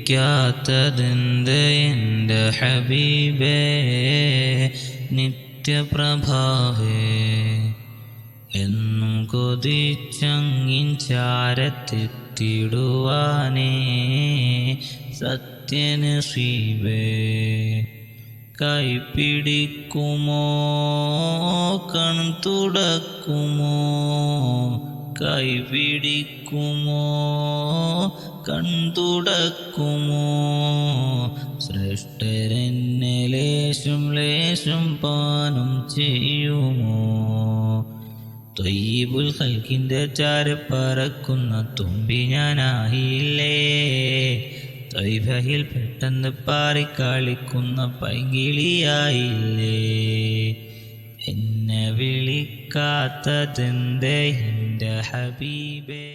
വിളിക്കാത്തതെന്ത് എൻ്റെ ഹബീബേ നിത്യപ്രഭാവേ. എന്നും കൊതിച്ചങ്ങിൻ ചാരത്തെത്തിടുവാനേ സത്യനസീബേ. കൈപിടിക്കുമോ കൺതുടക്കുമോ, കൈപിടിക്കുമോ കൺതുടക്കുമോ, ശ്രേഷ്ഠരെന്നെ ലേശം ലേശം പാനം ചെയ്യുമോ. ത്വയ്യിബുൽ ഖൽക്കിൻ്റെ ചാരപ്പറക്കുന്ന തുമ്പി ഞാനായില്ലേ, ത്വയ്ബയിൽ പെട്ടെന്ന് പാറിക്കളിക്കുന്ന പൈങ്കിളിയായില്ലേ. എന്നെ വിളിക്കാത്തതെന്തേ എൻ്റെ ഹബീബേ.